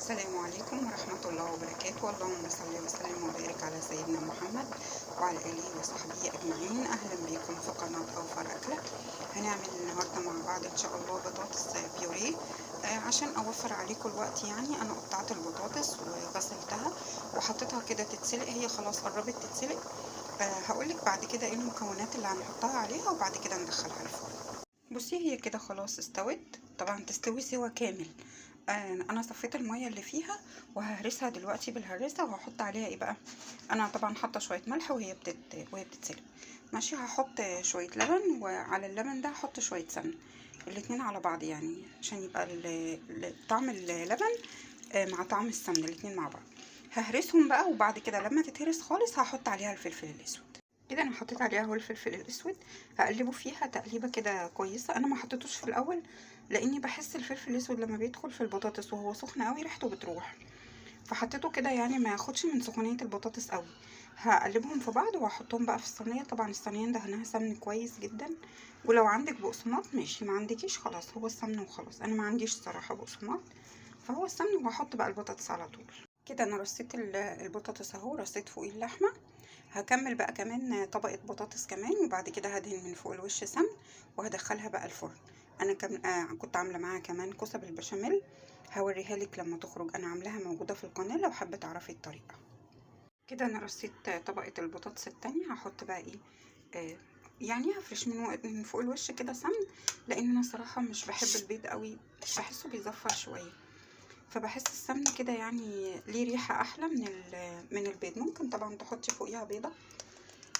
السلام عليكم ورحمة الله وبركاته. اللهم صل وسلم وبارك على سيدنا محمد وعلى آله وصحبه أجمعين. أهلا بكم في قناة أوفر أكلة. هنعمل النهاردة مع بعض إن شاء الله بطاطس بيوريه. عشان أوفر عليكم الوقت يعني أنا قطعت البطاطس وغسلتها وحطيتها كده تتسلق، هي خلاص قربت تتسلق. هقولك بعد كده ايه المكونات اللي هنحطها عليها وبعد كده ندخلها الفرن. بصي هي كده خلاص استوت، طبعا تستوي سوا كامل. انا صفيت الميه اللي فيها وههرسها دلوقتي بالهرسه وهحط عليها ايه بقى. انا طبعا حاطه شويه ملح وهي بتتسلق. ماشي، هحط شويه لبن وعلى اللبن ده هحط شويه سمنه، الاتنين على بعض يعني عشان يبقى طعم اللبن مع طعم السمنه الاتنين مع بعض. ههرسهم بقى وبعد كده لما تتهرس خالص هحط عليها الفلفل الاسود. كده انا حطيت عليها هو الفلفل الاسود، هقلبه فيها تقليبه كده كويسه. انا ما حطيتوش في الاول لاني بحس الفلفل الاسود لما بيدخل في البطاطس وهو سخن قوي ريحته بتروح، فحطيته كده يعني ما ياخدش من سخونيه البطاطس قوي. هقلبهم في بعض وهحطهم بقى في الصينيه. طبعا الصينيه دهنها سمن كويس جدا، ولو عندك بقسماط ماشي، ما عندكيش خلاص هو السمن وخلاص. انا ما عنديش صراحه بقسماط فهو السمن، وهحط بقى البطاطس على طول. كده انا رصيت البطاطس اهو، رصيت فوقيه اللحمه. هكمل بقى كمان طبقة بطاطس كمان، وبعد كده هدهن من فوق الوش سمن وهدخلها بقى الفرن. انا كنت عاملة معاها كمان كوسة بالبشاميل، هوريها لك لما تخرج. انا عاملاها موجودة في القناة لو حابة تعرفي الطريقة. كده انا رصيت طبقة البطاطس التانية. هحط بقى ايه يعني هفرش من فوق الوش كده سمن، لان انا صراحة مش بحب البيض قوي، بحسه بيزفر شوية، فبحس السمن كده يعني ليه ريحة احلى من البيض. ممكن طبعا تحطي فوقيها بيضة،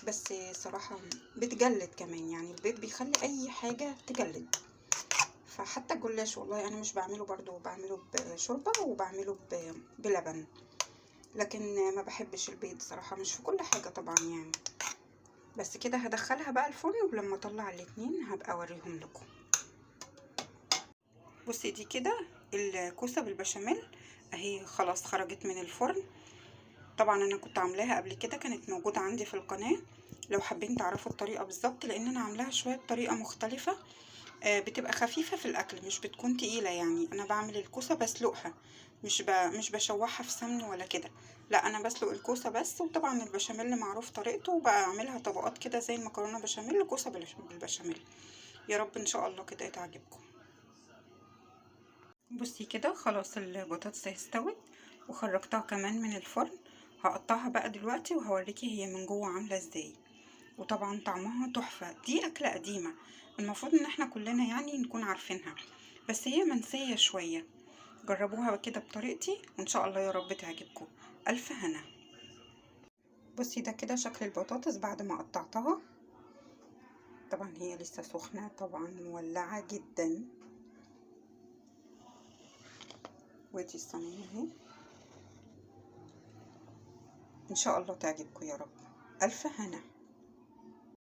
بس صراحة بتجلد كمان، يعني البيض بيخلي اي حاجة تجلد. فحتى الجلاش والله انا مش بعمله، برضو بعمله بشوربة وبعمله بلبن، لكن ما بحبش البيض صراحة، مش في كل حاجة طبعا يعني. بس كده هدخلها بقى الفرن، ولما اطلع الاتنين هبقى اوريهم لكم. بصي دي كده الكوسة بالبشاميل اهي خلاص خرجت من الفرن. طبعا انا كنت عاملاها قبل كده، كانت موجودة عندي في القناة لو حابين تعرفوا الطريقة بالظبط، لان انا عاملاها شوية بطريقة مختلفة. بتبقى خفيفة في الاكل، مش بتكون تقيلة. يعني انا بعمل الكوسة بسلقها، مش بشوحها في سمن ولا كده، لا انا بسلق الكوسة بس. وطبعا البشاميل معروف طريقته، وبعملها طبقات كده زي المكرونة بشاميل، كوسة بالبشاميل. يا رب ان شاء الله كده تعجبكم. بصي كده خلاص البطاطس استوت وخرجتها كمان من الفرن. هقطعها بقى دلوقتي وهوريكي هي من جوه عامله ازاي، وطبعا طعمها تحفه. دي اكله قديمه المفروض ان احنا كلنا يعني نكون عارفينها، بس هي منسيه شويه. جربوها كده بطريقتي وان شاء الله يا رب تعجبكم. الف هنا. بصي ده كده شكل البطاطس بعد ما قطعتها. طبعا هي لسه سخنه، طبعا مولعه جدا. ودي الصينيه اهي، ان شاء الله تعجبكم يا رب. الف هنا.